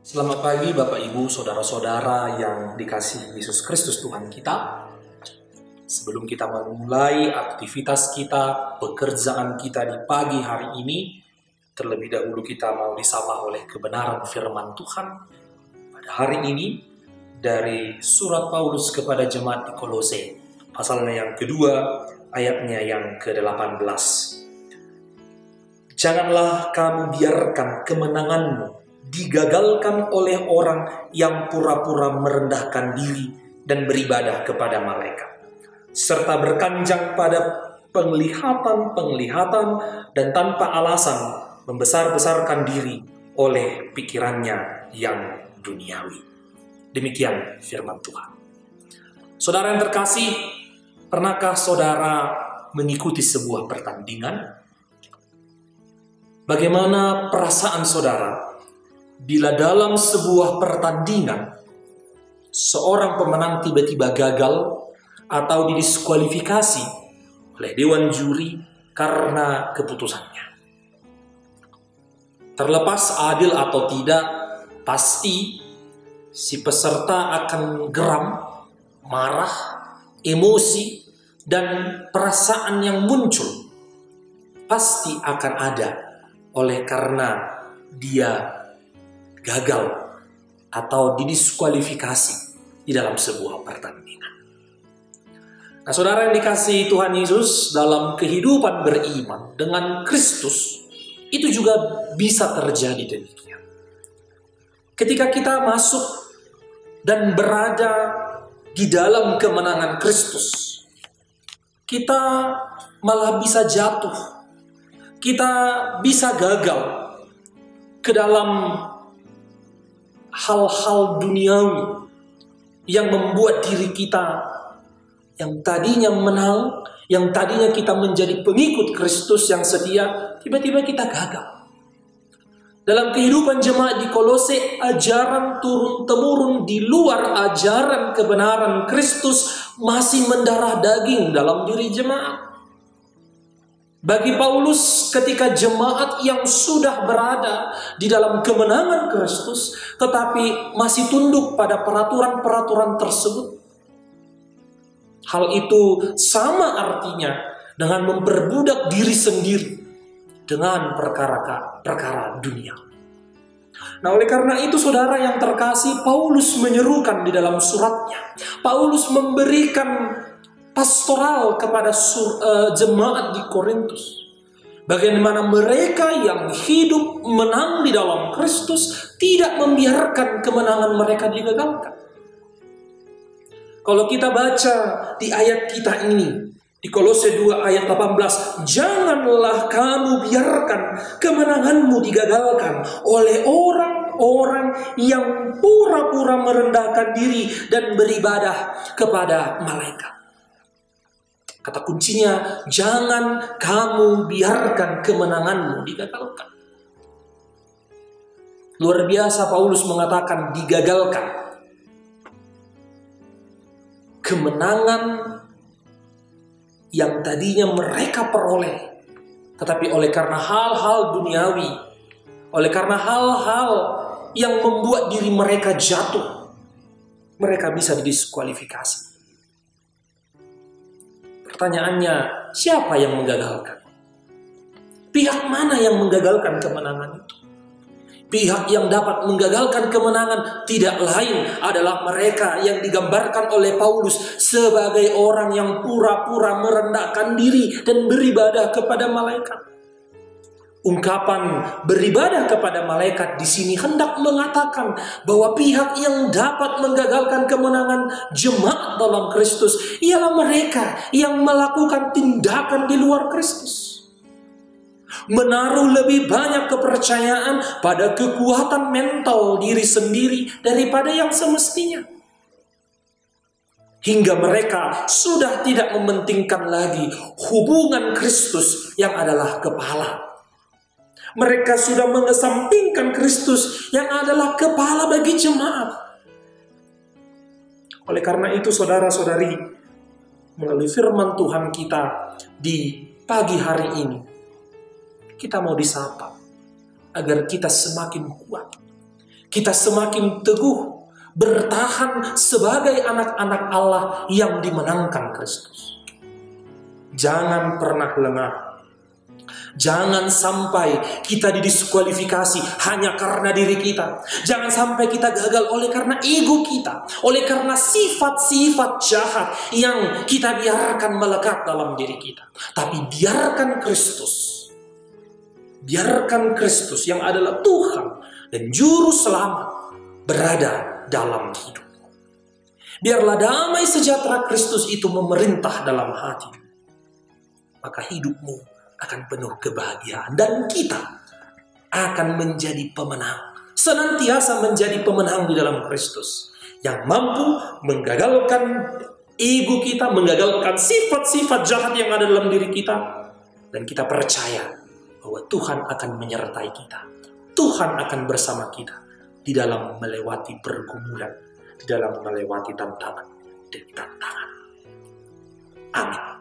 Selamat pagi Bapak Ibu, Saudara-saudara yang dikasihi Yesus Kristus Tuhan kita. Sebelum kita memulai aktivitas kita, pekerjaan kita di pagi hari ini, terlebih dahulu kita mau disapa oleh kebenaran firman Tuhan. Pada hari ini, dari surat Paulus kepada jemaat di Kolose, pasalnya yang kedua, ayatnya yang ke-18. Janganlah kamu biarkan kemenanganmu digagalkan oleh orang yang pura-pura merendahkan diri dan beribadah kepada malaikat, serta berkanjang pada penglihatan dan tanpa alasan membesar-besarkan diri oleh pikirannya yang duniawi. Demikian firman Tuhan. Saudara yang terkasih, pernahkah saudara mengikuti sebuah pertandingan? Bagaimana perasaan saudara bila dalam sebuah pertandingan seorang pemenang tiba-tiba gagal atau didiskualifikasi oleh dewan juri karena keputusannya? Terlepas adil atau tidak, pasti si peserta akan geram, marah, emosi, dan perasaan yang muncul pasti akan ada oleh karena dia gagal atau didiskualifikasi di dalam sebuah pertandingan. Nah, saudara yang dikasihi Tuhan Yesus, dalam kehidupan beriman dengan Kristus, itu juga bisa terjadi demikian. Ketika kita masuk dan berada di dalam kemenangan Kristus, kita malah bisa jatuh, kita bisa gagal ke dalam hal-hal duniawi yang membuat diri kita yang tadinya menang, yang tadinya kita menjadi pengikut Kristus yang setia, tiba-tiba kita gagal. Dalam kehidupan jemaat di Kolose, ajaran turun-temurun di luar ajaran kebenaran Kristus masih mendarah daging dalam diri jemaat. Bagi Paulus, ketika jemaat yang sudah berada di dalam kemenangan Kristus, tetapi masih tunduk pada peraturan-peraturan tersebut, hal itu sama artinya dengan memperbudak diri sendiri dengan perkara dunia. Nah, oleh karena itu saudara yang terkasih, Paulus menyerukan di dalam suratnya, Paulus memberikan pastoral kepada jemaat di Korintus. Bagaimana mereka yang hidup menang di dalam Kristus tidak membiarkan kemenangan mereka digagalkan. Kalau kita baca di ayat kita ini, di Kolose 2 ayat 18, janganlah kamu biarkan kemenanganmu digagalkan oleh orang-orang yang pura-pura merendahkan diri dan beribadah kepada malaikat. Kata kuncinya, jangan kamu biarkan kemenanganmu digagalkan. Luar biasa Paulus mengatakan digagalkan. Kemenangan yang tadinya mereka peroleh, tetapi oleh karena hal-hal duniawi, oleh karena hal-hal yang membuat diri mereka jatuh, mereka bisa didiskualifikasi. Pertanyaannya, siapa yang menggagalkan? Pihak mana yang menggagalkan kemenangan itu? Pihak yang dapat menggagalkan kemenangan tidak lain adalah mereka yang digambarkan oleh Paulus sebagai orang yang pura-pura merendahkan diri dan beribadah kepada malaikat. Ungkapan beribadah kepada malaikat di sini hendak mengatakan bahwa pihak yang dapat menggagalkan kemenangan jemaat dalam Kristus ialah mereka yang melakukan tindakan di luar Kristus. Menaruh lebih banyak kepercayaan pada kekuatan mental diri sendiri daripada yang semestinya. Hingga mereka sudah tidak mementingkan lagi hubungan Kristus yang adalah kepala. Mereka sudah mengesampingkan Kristus yang adalah kepala bagi jemaat. Oleh karena itu saudara-saudari, melalui firman Tuhan kita di pagi hari ini, kita mau disapa agar kita semakin kuat. kita semakin teguh bertahan sebagai anak-anak Allah yang dimenangkan Kristus. Jangan pernah lengah. Jangan sampai kita didiskualifikasi hanya karena diri kita. Jangan sampai kita gagal oleh karena ego kita, oleh karena sifat-sifat jahat yang kita biarkan melekat dalam diri kita. Tapi biarkan Kristus yang adalah Tuhan dan Juru Selamat berada dalam hidupmu. Biarlah damai sejahtera Kristus itu memerintah dalam hati. Maka hidupmu akan penuh kebahagiaan dan kita akan menjadi pemenang, senantiasa menjadi pemenang di dalam Kristus yang mampu menggagalkan ego kita, menggagalkan sifat-sifat jahat yang ada dalam diri kita, dan kita percaya bahwa Tuhan akan menyertai kita. Tuhan akan bersama kita di dalam melewati pergumulan, di dalam melewati tantangan demi tantangan. Amin.